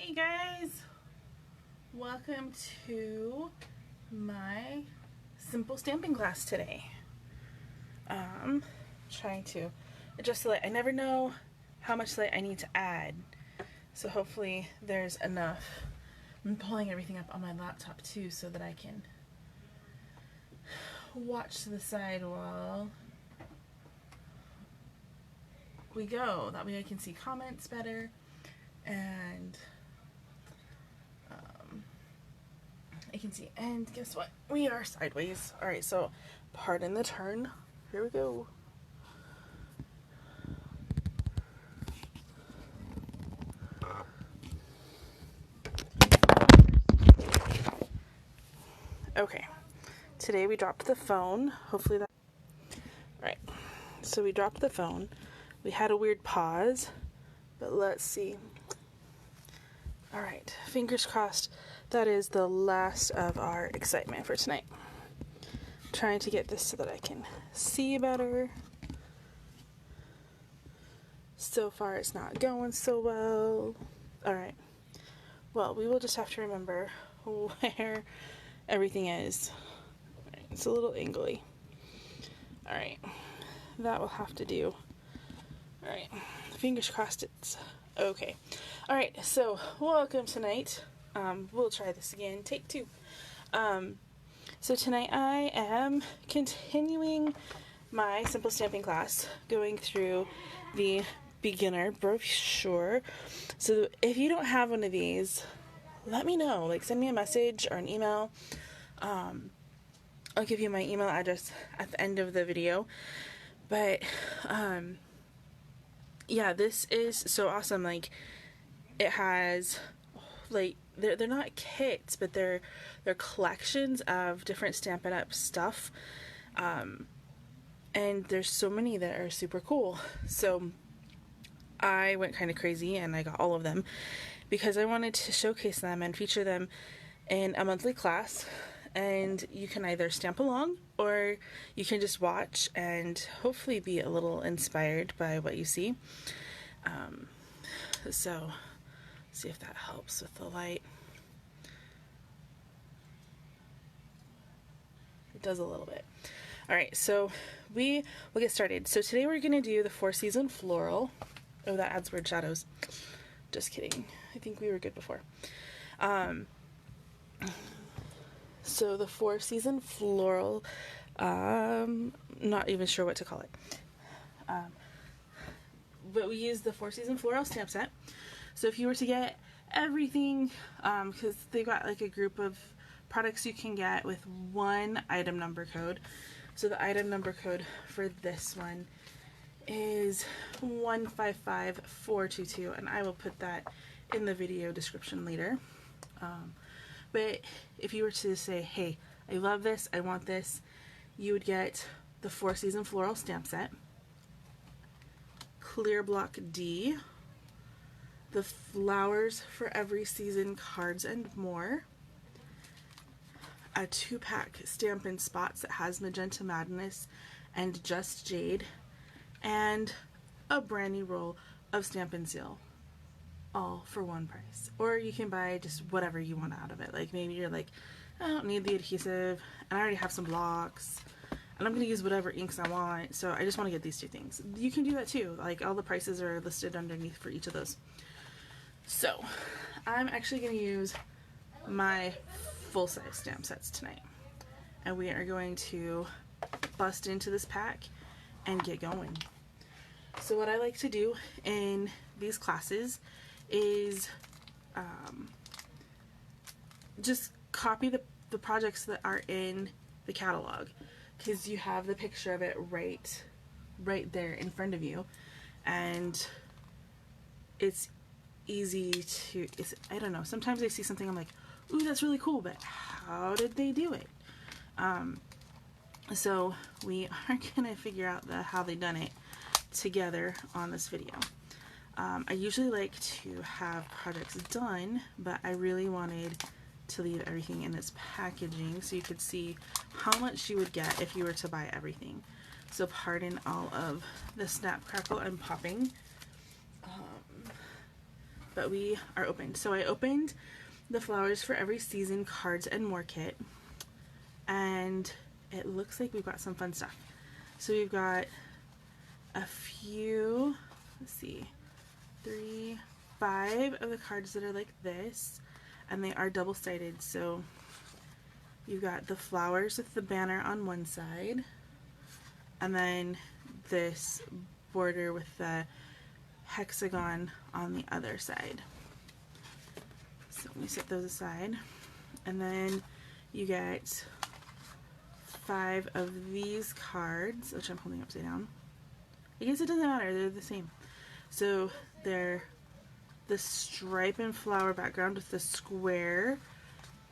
Hey guys, welcome to my simple stamping class today. Trying to adjust the light. I never know how much light I need to add, so hopefully there's enough. I'm pulling everything up on my laptop too so that I can watch to the side while we go. That way I can see comments better and I can see. And guess what? We are sideways. Alright, so pardon the turn. Here we go. Okay, today we dropped the phone. Hopefully that... Alright, so we dropped the phone. We had a weird pause, but let's see. Alright, fingers crossed that is the last of our excitement for tonight. Trying to get this so that I can see better. So far it's not going so well. Alright, well, we will just have to remember where everything is. Right, it's a little angly. Alright, that will have to do. Alright, fingers crossed it's okay. Alright, so welcome tonight. We'll try this again. Take two. So tonight I am continuing my simple stamping class, going through the beginner brochure. So if you don't have one of these, let me know. Like, send me a message or an email. I'll give you my email address at the end of the video. But yeah, this is so awesome. Like, it has, like, they're not kits, but they're collections of different Stampin' Up stuff. And there's so many that are super cool. So I went kind of crazy and I got all of them because I wanted to showcase them and feature them in a monthly class. And you can either stamp along or you can just watch and hopefully be a little inspired by what you see. So see if that helps with the light. It does a little bit. Alright, so we will get started. So today we're going to do the 4-season floral. Oh, that adds weird shadows. Just kidding. I think we were good before. So the 4-season floral, not even sure what to call it. But we use the 4-season floral stamp set. So if you were to get everything, because they've got like a group of products you can get with one item number code. So the item number code for this one is 155422, and I will put that in the video description later. But if you were to say, hey, I love this, I want this, you would get the 4-season floral stamp set, clear block D, the flowers for every season cards and more, a 2-pack Stampin' Spots that has Magenta Madness and Just Jade, and a brand new roll of Stampin' Seal, all for one price. Or you can buy just whatever you want out of it. Like, maybe you're like, I don't need the adhesive and I already have some blocks and I'm going to use whatever inks I want, so I just want to get these two things. You can do that too. Like, all the prices are listed underneath for each of those. So I'm actually going to use my full-size stamp sets tonight, and we are going to bust into this pack and get going. So what I like to do in these classes is just copy the projects that are in the catalog, because you have the picture of it right there in front of you, and it's easy to, I don't know, sometimes I see something, I'm like, ooh, that's really cool, but how did they do it? So we are gonna figure out how they done it together on this video. I usually like to have projects done, but I really wanted to leave everything in its packaging so you could see how much you would get if you were to buy everything. So pardon all of the snap crackle I'm popping. but we are open. So I opened the Flowers for Every Season Cards and More kit, and it looks like we've got some fun stuff. So we've got a few, let's see, 3, 5 of the cards that are like this, and they are double-sided. So you've got the flowers with the banner on one side, and then this border with the hexagon on the other side. So let me set those aside. And then you get 5 of these cards, which I'm holding upside down. I guess it doesn't matter, they're the same. So they're the stripe and flower background with the square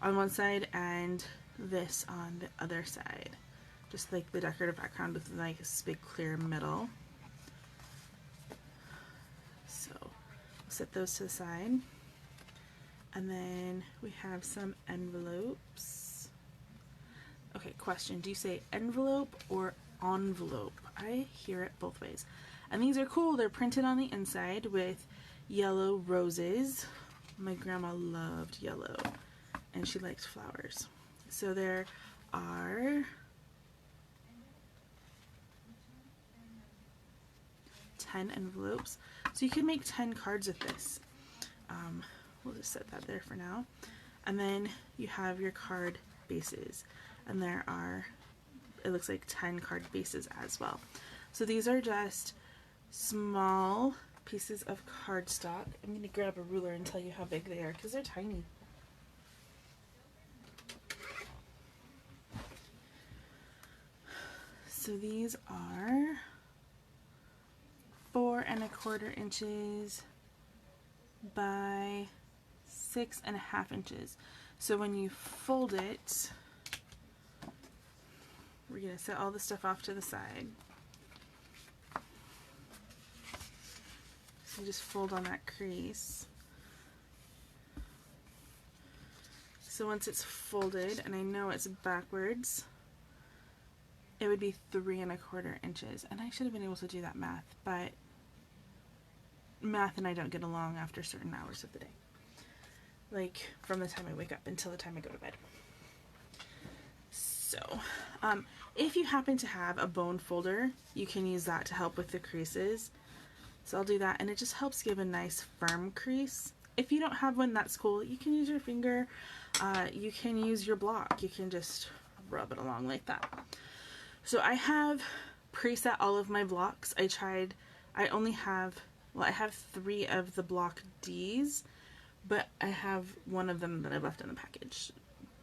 on one side and this on the other side. Just like the decorative background with like this big clear middle. So we'll set those to the side. And then we have some envelopes. Okay, question. Do you say envelope or envelope? I hear it both ways. And these are cool. They're printed on the inside with yellow roses. My grandma loved yellow and she liked flowers. So there are 10 envelopes. So you can make 10 cards with this. We'll just set that there for now. And then you have your card bases. And there are, it looks like 10 card bases as well. So these are just small pieces of cardstock. I'm going to grab a ruler and tell you how big they are because they're tiny. So these are 4 1/4 inches by 6 1/2 inches. So when you fold it, we're going to set all the stuff off to the side. So you just fold on that crease. So once it's folded, and I know it's backwards, it would be 3 1/4 inches. And I should have been able to do that math, but math and I don't get along after certain hours of the day. Like from the time I wake up until the time I go to bed. So, if you happen to have a bone folder, you can use that to help with the creases. So I'll do that, and it just helps give a nice firm crease. If you don't have one, that's cool. You can use your finger, you can use your block. You can just rub it along like that. So I have preset all of my blocks. I have 3 of the block D's, but I have one of them that I left in the package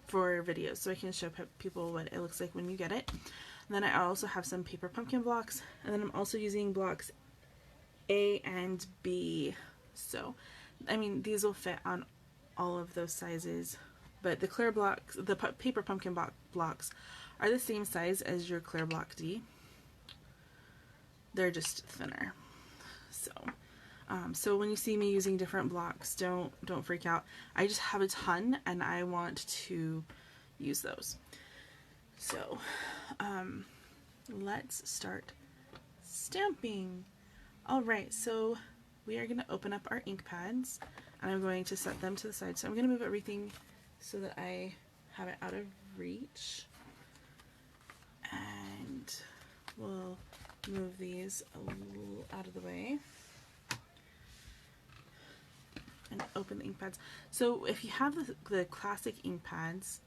for videos, so I can show people what it looks like when you get it. And then I also have some paper pumpkin blocks, and then I'm also using blocks A and B. So, I mean, these will fit on all of those sizes, but the clear blocks, the paper pumpkin blocks are the same size as your clear block D. They're just thinner. So when you see me using different blocks, don't freak out. I just have a ton and I want to use those. So let's start stamping. Alright, so we are going to open up our ink pads and I'm going to set them to the side. So I'm going to move everything so that I have it out of reach. And we'll move these a little out of the way. And open the ink pads. So if you have the classic ink pads,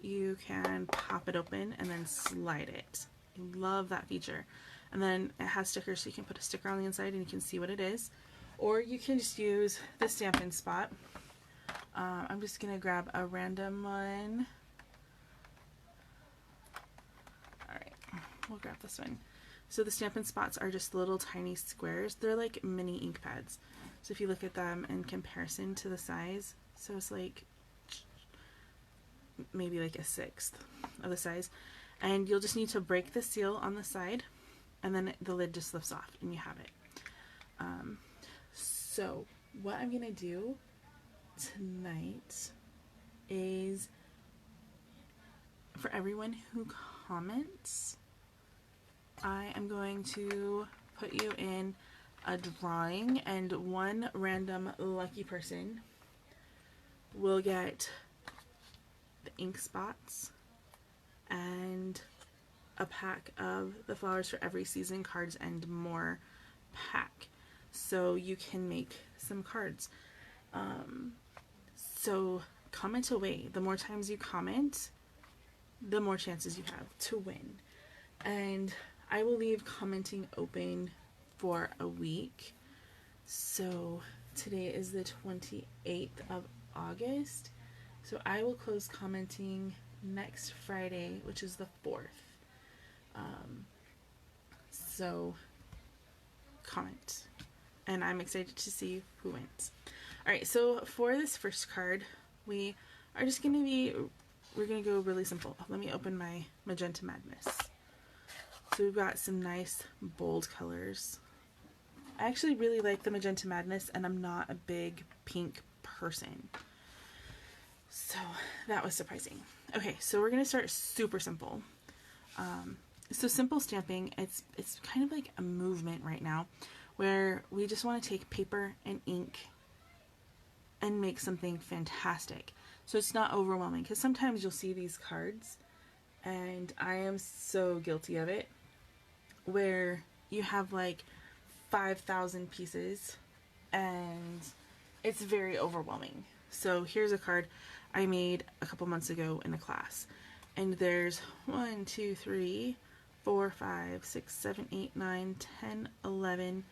you can pop it open and then slide it. I love that feature. And then it has stickers, so you can put a sticker on the inside and you can see what it is. Or you can just use the Stampin' Spot. I'm just going to grab a random one. Alright, we'll grab this one. So the Stampin' Spots are just little tiny squares. They're like mini ink pads. So if you look at them in comparison to the size, so it's like maybe like 1/6 of the size. And you'll just need to break the seal on the side, and then the lid just lifts off and you have it. So what I'm going to do tonight is, for everyone who comments, I am going to put you in a drawing, and one random lucky person will get the ink spots and a pack of the Flowers for Every Season Cards and More pack, so you can make some cards. So comment away. The more times you comment, the more chances you have to win. And I will leave commenting open for a week. So today is the 28th of August. So I will close commenting next Friday, which is the 4th. So comment. And I'm excited to see who wins. Alright, so for this first card, we are just going to we're going to go really simple. Let me open my Magenta Madness. So we've got some nice bold colors. I actually really like the Magenta Madness, and I'm not a big pink person. So that was surprising. Okay, so we're going to start super simple. So simple stamping, it's kind of like a movement right now where we just want to take paper and ink and make something fantastic. So it's not overwhelming, because sometimes you'll see these cards, and I am so guilty of it, where you have like 5,000 pieces and it's very overwhelming. So here's a card I made a couple months ago in a class, and there's 1, 2, 3, 4, 5, 6, 7, 8, 9, 10, 11,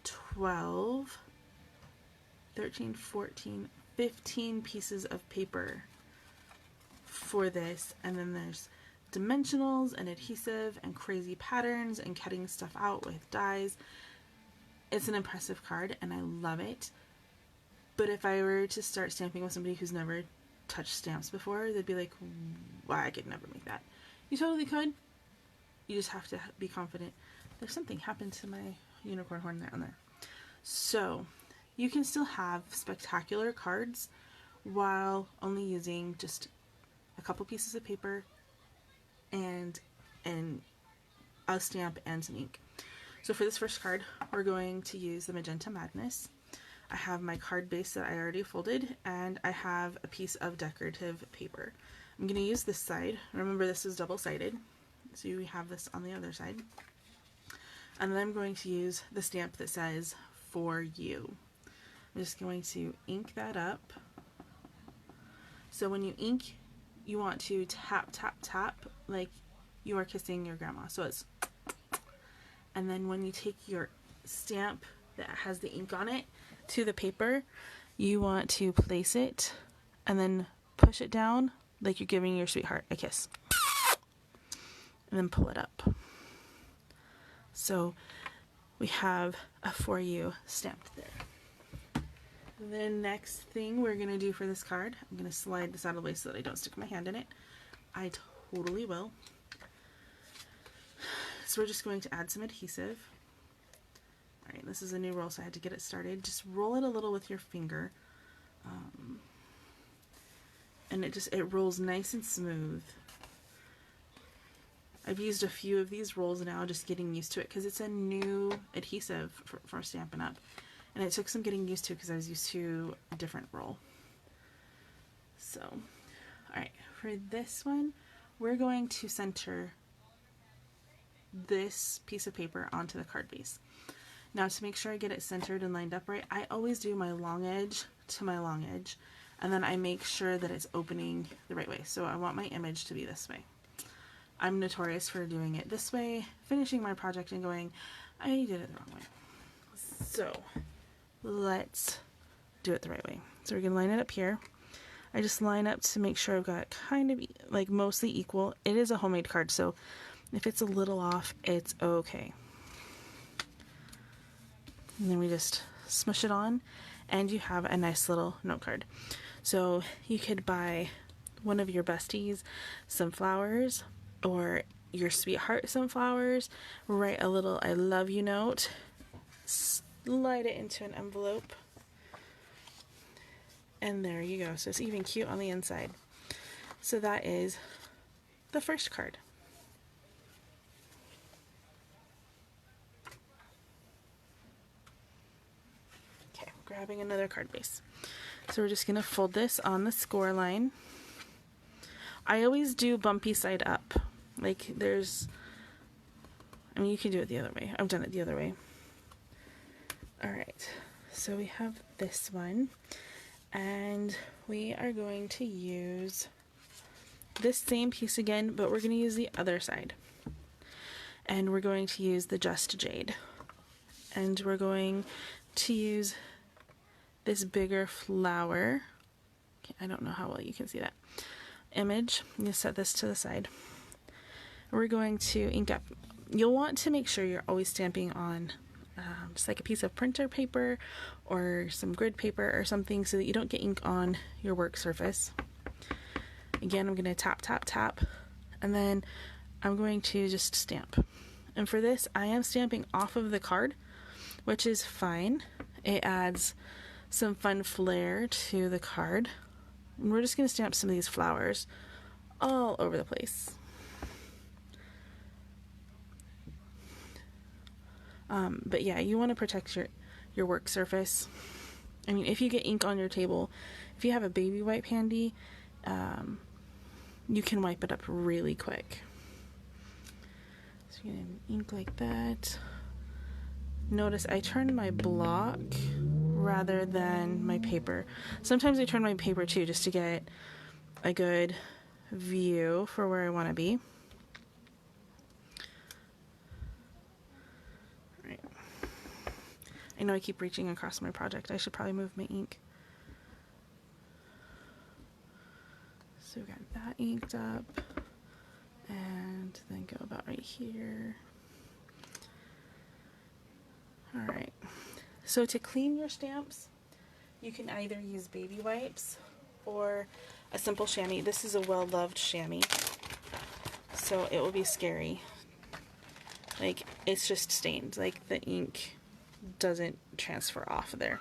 12, 13, 14, 15 pieces of paper for this, and then there's dimensionals and adhesive and crazy patterns and cutting stuff out with dies. It's an impressive card and I love it, but if I were to start stamping with somebody who's never touched stamps before, they'd be like, why, I could never make that. You totally could. You just have to be confident. There's something happened to my unicorn horn down there. So you can still have spectacular cards while only using just a couple pieces of paper and a stamp and some ink. So for this first card, we're going to use the Magenta Madness. I have my card base that I already folded, and I have a piece of decorative paper. I'm going to use this side. Remember, this is double-sided, so you have this on the other side. And then I'm going to use the stamp that says, "For You." I'm just going to ink that up. So when you ink, you want to tap, tap, tap like you are kissing your grandma. So it's, and then when you take your stamp that has the ink on it to the paper, you want to place it and then push it down like you're giving your sweetheart a kiss. And then pull it up. So we have a "For You" stamped there. The next thing we're going to do for this card, I'm going to slide this out of the way so that I don't stick my hand in it. I totally will. So we're just going to add some adhesive. Alright, this is a new roll, so I had to get it started. Just roll it a little with your finger. And it rolls nice and smooth. I've used a few of these rolls now, just getting used to it, because it's a new adhesive for Stampin' Up. And it took some getting used to because I was used to a different roll. So, alright, for this one, we're going to center this piece of paper onto the card base. Now, to make sure I get it centered and lined up right, I always do my long edge to my long edge, and then I make sure that it's opening the right way. So I want my image to be this way. I'm notorious for doing it this way, finishing my project and going, I did it the wrong way. So let's do it the right way. So we're going to line it up here. I just line up to make sure I've got kind of like mostly equal. It is a homemade card, so if it's a little off, it's okay. And then we just smush it on, and you have a nice little note card. So you could buy one of your besties some flowers, or your sweetheart some flowers, write a little "I love you" note, slide it into an envelope, and there you go. So it's even cute on the inside. So that is the first card. grabbing another card base. So we're just going to fold this on the score line. I always do bumpy side up. Like I mean, you can do it the other way. I've done it the other way. Alright, so we have this one, and we are going to use this same piece again, but we're going to use the other side. And we're going to use the Just Jade. And we're going to use this bigger flower. I don't know how well you can see that image. I'm going to set this to the side. We're going to ink up. You'll want to make sure you're always stamping on just like a piece of printer paper or some grid paper or something, so that you don't get ink on your work surface. Again, I'm going to tap, tap, tap, and then I'm going to just stamp. And for this, I am stamping off of the card, which is fine. It adds some fun flair to the card. And we're just going to stamp some of these flowers all over the place. But yeah, you want to protect your work surface. I mean, if you get ink on your table, if you have a baby wipe handy, you can wipe it up really quick. So you're going to ink like that. Notice I turn my block rather than my paper. Sometimes I turn my paper too, just to get a good view for where I want to be. Right. I know I keep reaching across my project. I should probably move my ink. So we got that inked up, and then go about right here. Alright, so to clean your stamps, you can either use baby wipes or a simple chamois. This is a well-loved chamois, so it will be scary. Like, it's just stained. Like, the ink doesn't transfer off of there.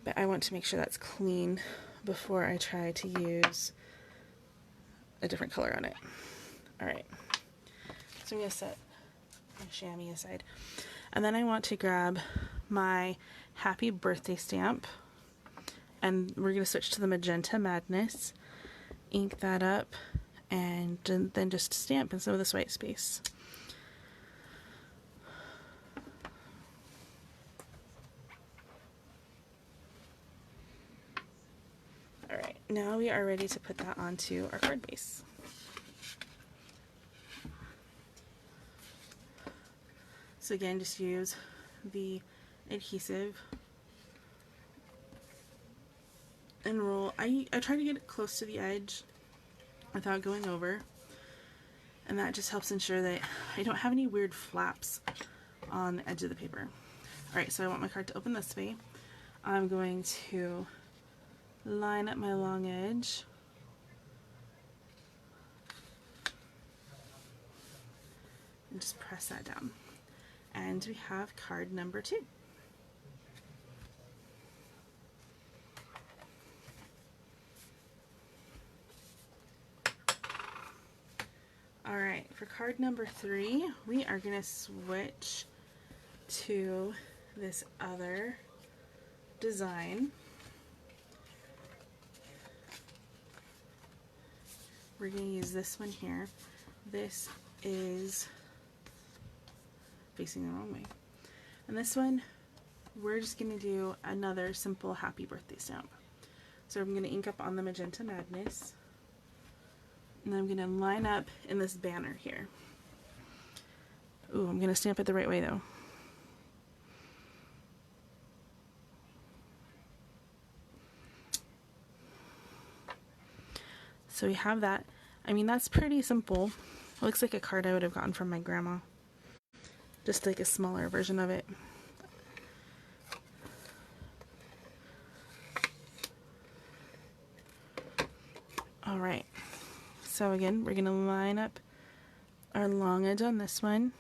But I want to make sure that's clean before I try to use a different color on it. Alright, so I'm going to set my chamois aside. And then I want to grab my Happy Birthday stamp, and we're going to switch to the Magenta Madness, ink that up, and then just stamp in some of this white space. Alright, now we are ready to put that onto our card base. So again, just use the adhesive and roll. I try to get it close to the edge without going over, and that just helps ensure that I don't have any weird flaps on the edge of the paper. Alright, so I want my card to open this way. I'm going to line up my long edge and just press that down. And we have card number 2. Alright, for card number 3, we are going to switch to this other design. We're going to use this one here. This is facing the wrong way. And this one, we're just going to do another simple Happy Birthday stamp. So I'm going to ink up on the Magenta Madness, and then I'm going to line up in this banner here. Ooh, I'm going to stamp it the right way though. So we have that. I mean, that's pretty simple. It looks like a card I would have gotten from my grandma. Just like a smaller version of it. Alright, so again, we're going to line up our long edge on this one.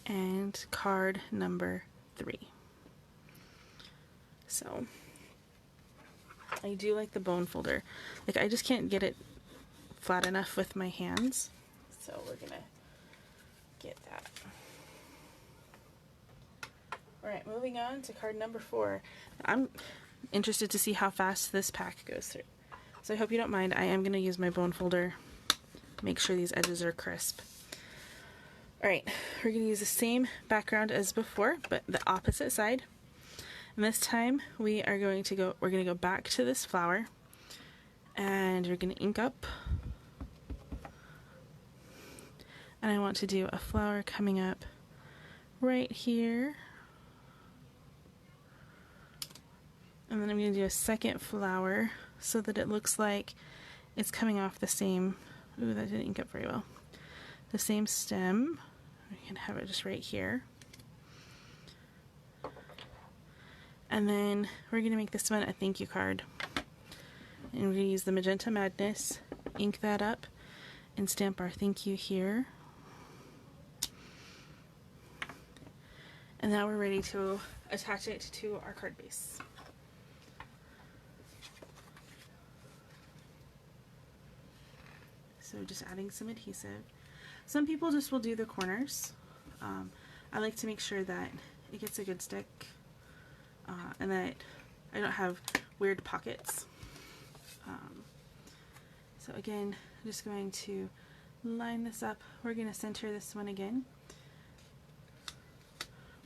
And card number 3. So I do like the bone folder. Like, I just can't get it flat enough with my hands. So we're gonna get that. Alright, moving on to card number 4. I'm interested to see how fast this pack goes through. So I hope you don't mind. I am going to use my bone folder. Make sure these edges are crisp. Alright, we're going to use the same background as before, but the opposite side. And this time we're going to go back to this flower, and we're going to ink up. And I want to do a flower coming up right here. And then I'm going to do a second flower so that it looks like it's coming off the same, ooh, that didn't ink up very well, the same stem. We can have it just right here. And then we're going to make this one a thank you card. And we're going to use the Magenta Madness, ink that up, and stamp our thank you here. And now we're ready to attach it to our card base. So just adding some adhesive. Some people just will do the corners. I like to make sure that it gets a good stick and that I don't have weird pockets. So again, I'm just going to line this up. We're going to center this one again.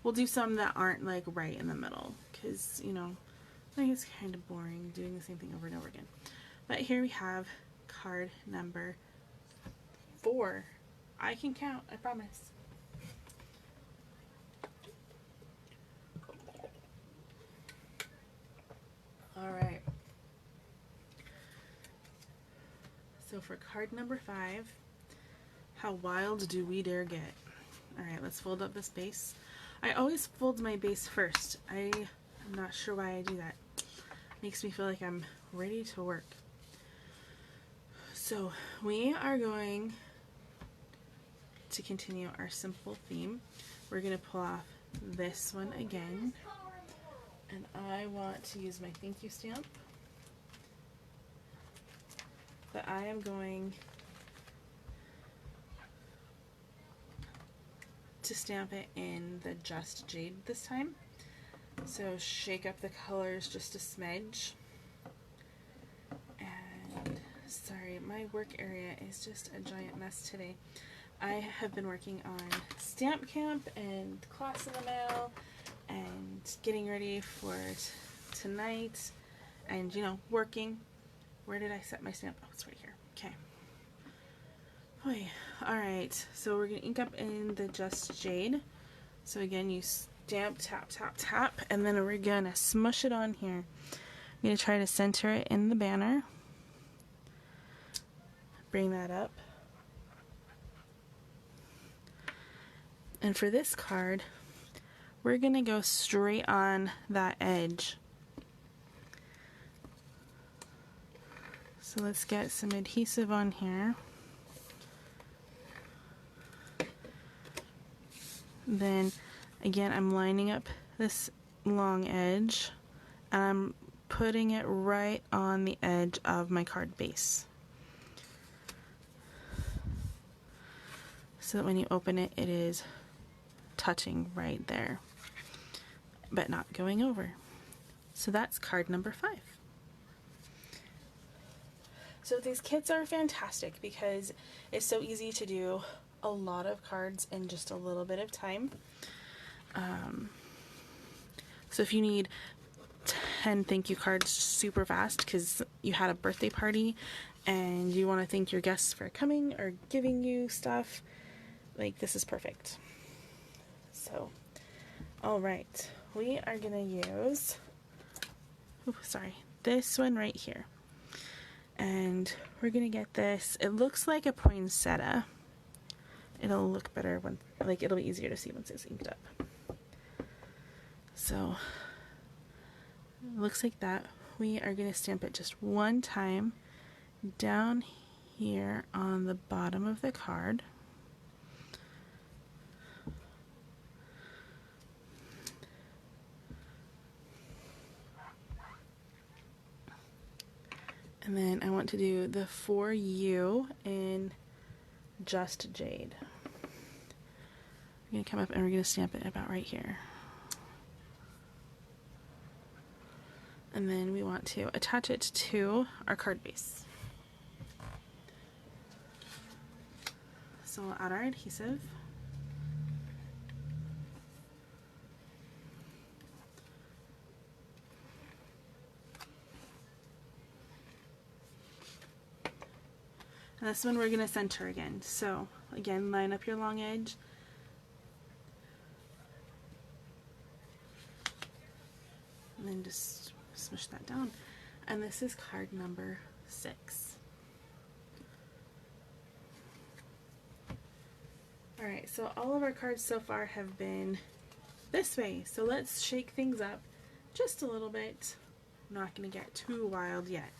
We'll do some that aren't like right in the middle because, you know, I think it's kind of boring doing the same thing over and over again. But here we have card number 4. I can count, I promise. Alright. So for card number 5, how wild do we dare get? Alright, let's fold up this base. I always fold my base first. I'm not sure why I do that. Makes me feel like I'm ready to work. So we are going to continue our simple theme. We're going to pull off this one again. And I want to use my thank you stamp. But I am going to stamp it in the Just Jade this time. So shake up the colors just a smidge. And sorry, my work area is just a giant mess today. I have been working on Stamp Camp and class in the mail and getting ready for tonight and, you know, working. Where did I set my stamp? Oh, it's right here. Okay. Boy. Alright, so we're going to ink up in the Just Jade. So again, you stamp, tap, tap, tap, and then we're going to smush it on here. I'm going to try to center it in the banner. Bring that up. And for this card, we're going to go straight on that edge. So let's get some adhesive on here. Then again, I'm lining up this long edge and I'm putting it right on the edge of my card base. So that when you open it, it is touching right there, but not going over. So that's card number 5. So these kits are fantastic because it's so easy to do a lot of cards in just a little bit of time. So if you need 10 thank you cards super fast because you had a birthday party and you want to thank your guests for coming or giving you stuff, like, this is perfect. So, alright, we are going to use, this one right here. And we're going to get this, it looks like a poinsettia. It'll look better when, like, it'll be easier to see once it's inked up. So, it looks like that. We are going to stamp it just one time down here on the bottom of the card. And then I want to do the For You in Just Jade. We're going to come up and we're going to stamp it about right here. And then we want to attach it to our card base. So we'll add our adhesive. And this one we're going to center again. So again, line up your long edge. And then just smush that down. And this is card number 6. Alright, so all of our cards so far have been this way. So let's shake things up just a little bit. I'm not going to get too wild yet.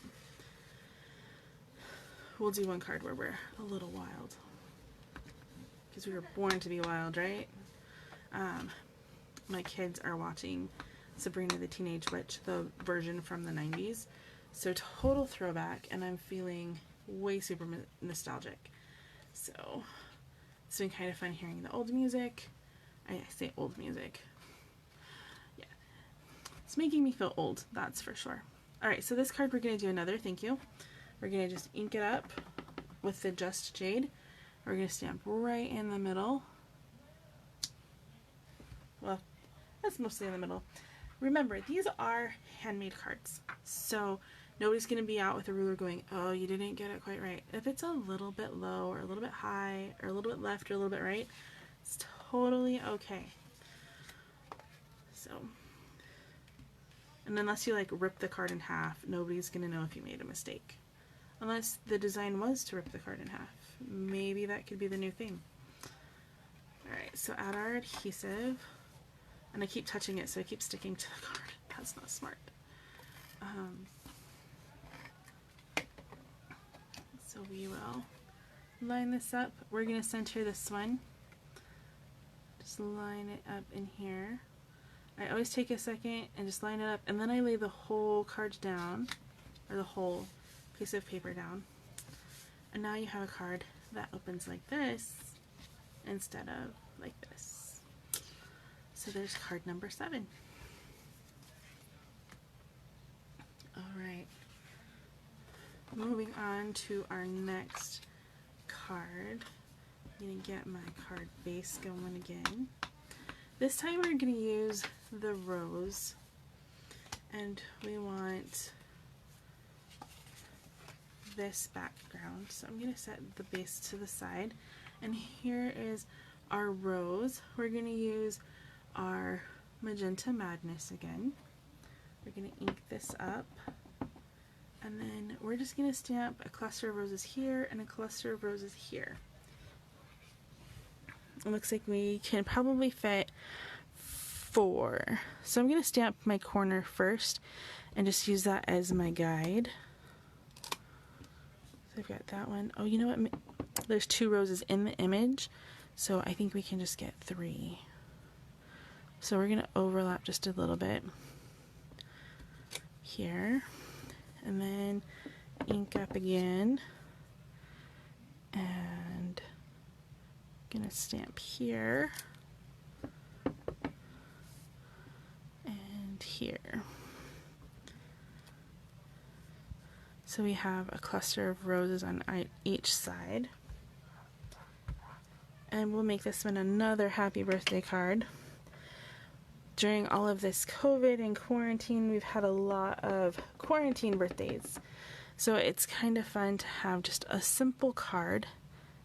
We'll do one card where we're a little wild. Because we were born to be wild, right? My kids are watching Sabrina the Teenage Witch, the version from the 90s. So total throwback, and I'm feeling way super nostalgic. So it's been kind of fun hearing the old music. I say old music. Yeah. It's making me feel old, that's for sure. Alright, so this card we're going to do another thank you. We're going to just ink it up with the Just Jade. We're going to stamp right in the middle. Well, that's mostly in the middle. Remember, these are handmade cards, so nobody's going to be out with a ruler going, oh, you didn't get it quite right. If it's a little bit low or a little bit high or a little bit left or a little bit right, it's totally okay. So, and unless you like rip the card in half, nobody's going to know if you made a mistake. Unless the design was to rip the card in half. Maybe that could be the new thing. Alright, so add our adhesive. And I keep touching it so it keeps sticking to the card. That's not smart. So we will line this up. We're going to center this one. Just line it up in here. I always take a second and just line it up, and then I lay the whole card down, or the whole piece of paper down. And now you have a card that opens like this instead of like this. So there's card number 7. Alright. Moving on to our next card. I'm going to get my card base going again. This time we're going to use the rose. And we want this background. So I'm going to set the base to the side. And here is our rose. We're going to use our Magenta Madness again. We're going to ink this up. And then we're just going to stamp a cluster of roses here and a cluster of roses here. It looks like we can probably fit 4. So I'm going to stamp my corner first and just use that as my guide. So I've got that one. Oh, you know what? There's 2 roses in the image, so I think we can just get 3. So we're going to overlap just a little bit here, and then ink up again, and I'm going to stamp here and here. So we have a cluster of roses on each side. And we'll make this one another happy birthday card. During all of this COVID and quarantine, we've had a lot of quarantine birthdays. So it's kind of fun to have just a simple card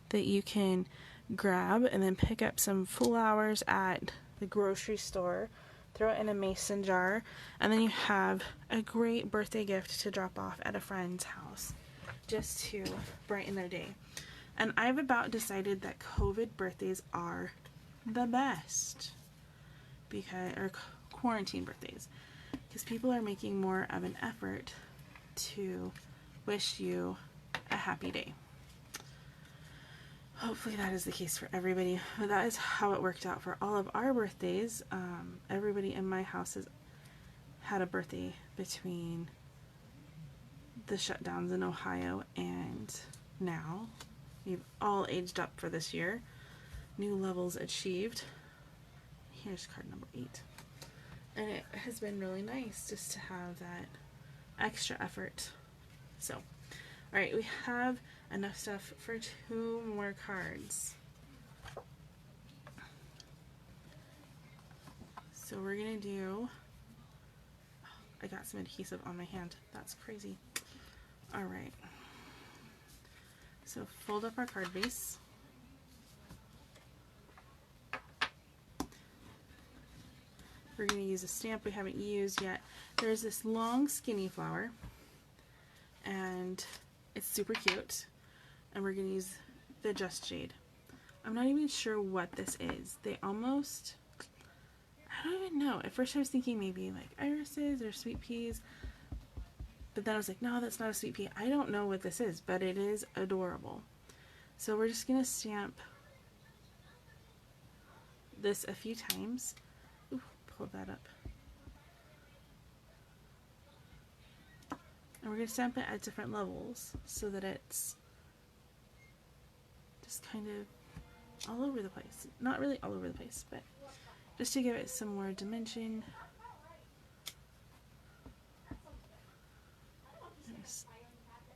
that you can grab and then pick up some flowers at the grocery store, throw it in a mason jar, and then you have a great birthday gift to drop off at a friend's house just to brighten their day. And I've about decided that COVID birthdays are the best, or quarantine birthdays, because people are making more of an effort to wish you a happy day. Hopefully that is the case for everybody, but that is how it worked out for all of our birthdays. Everybody in my house has had a birthday between the shutdowns in Ohio and now. We've all aged up for this year. new levels achieved. Here's card number 8. And it has been really nice just to have that extra effort. So, alright, we have enough stuff for 2 more cards. So we're going to do, I got some adhesive on my hand. That's crazy. Alright. So fold up our card base. We're going to use a stamp we haven't used yet. There's this long skinny flower, and it's super cute, and we're going to use the Just Jade. I'm not even sure what this is. They almost, I don't even know. At first I was thinking maybe like irises or sweet peas, but then I was like, no, that's not a sweet pea. I don't know what this is, but it is adorable. So we're just going to stamp this a few times. Ooh, pull that up. And we're going to stamp it at different levels so that it's just kind of all over the place. Not really all over the place, but just to give it some more dimension.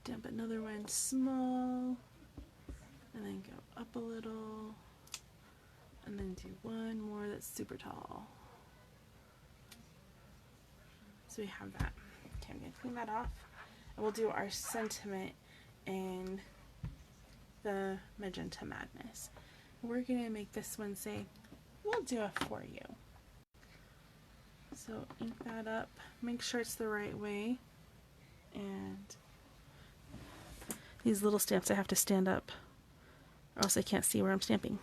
Stamp another one small, and then go up a little, and then do one more that's super tall. So we have that. Okay, I'm going to clean that off, and we'll do our sentiment in the Magenta Madness. We're going to make this one say, "We'll do it for you." So ink that up, make sure it's the right way, and these little stamps I have to stand up or else I can't see where I'm stamping.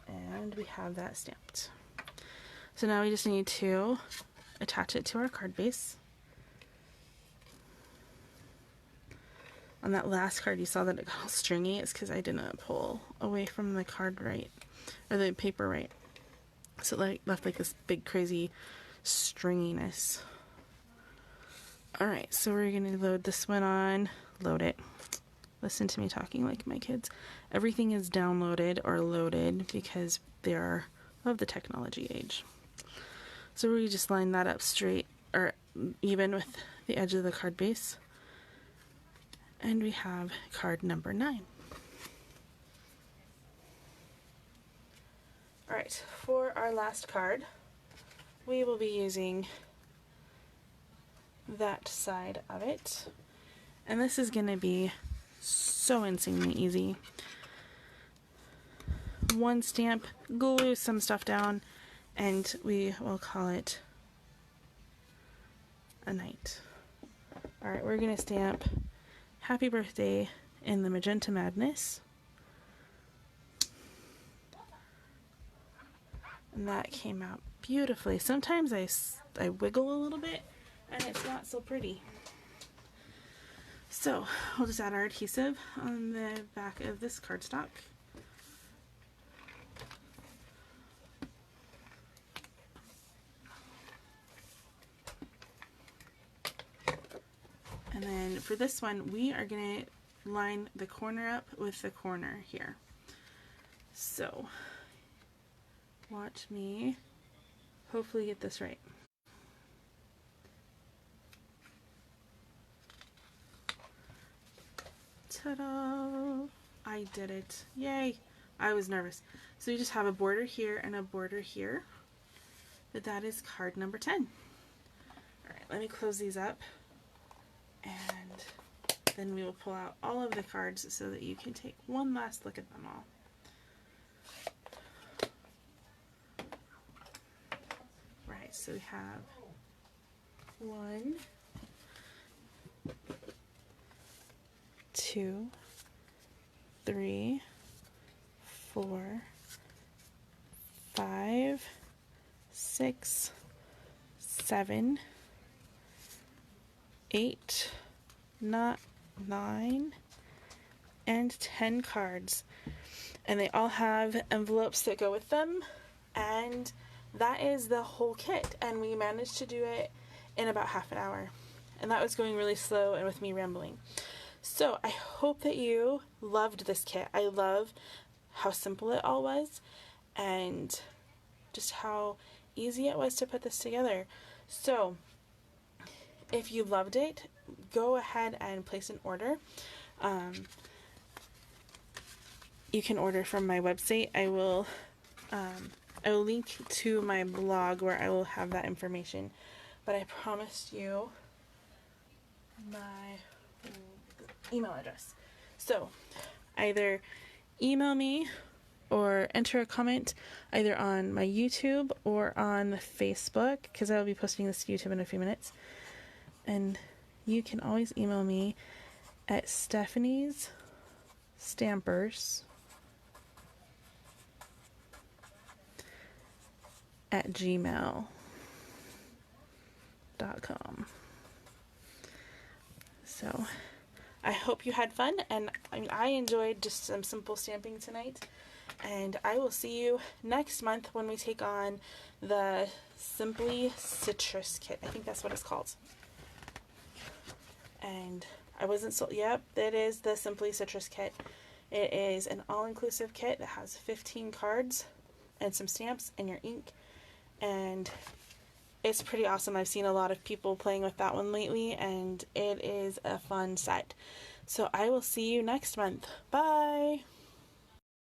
And we have that stamped. So now we just need to attach it to our card base. On that last card you saw that it got all stringy. It's because I didn't pull away from the card right, or the paper right. So it left like this big crazy stringiness. Alright, so we're going to load this one on. Load it. Listen to me talking like my kids. Everything is downloaded or loaded because they are of the technology age. So we just line that up straight or even with the edge of the card base. And we have card number 9. Alright, for our last card, we will be using that side of it. And this is going to be so insanely easy. One stamp, glue some stuff down, and we will call it a night. Alright, we're going to stamp Happy Birthday in the Magenta Madness. And that came out beautifully. Sometimes I wiggle a little bit and it's not so pretty. So we'll just add our adhesive on the back of this cardstock. And then for this one, we are going to line the corner up with the corner here. So watch me hopefully get this right. Ta-da! I did it. Yay! I was nervous. So you just have a border here and a border here. But that is card number 10. Alright, let me close these up. And then we will pull out all of the cards so that you can take one last look at them all. Right, so we have 1, 2, 3, 4, 5, 6, 7, 8, not 9, and 10 cards. And they all have envelopes that go with them, and that is the whole kit. And we managed to do it in about half an hour, and that was going really slow and with me rambling. So I hope that you loved this kit. I love how simple it all was and just how easy it was to put this together. So if you loved it, go ahead and place an order. You can order from my website. I will link to my blog where I will have that information. But I promised you my email address. So either email me or enter a comment either on my YouTube or on Facebook, because I will be posting this to YouTube in a few minutes. And you can always email me at Stephanie's Stampers at gmail.com. So I hope you had fun, and I enjoyed just some simple stamping tonight. And I will see you next month when we take on the Simply Citrus kit. I think that's what it's called. And I wasn't sold. Yep, it is the Simply Citrus kit. It is an all-inclusive kit that has 15 cards and some stamps and your ink. And it's pretty awesome. I've seen a lot of people playing with that one lately, and it is a fun set. So I will see you next month. Bye!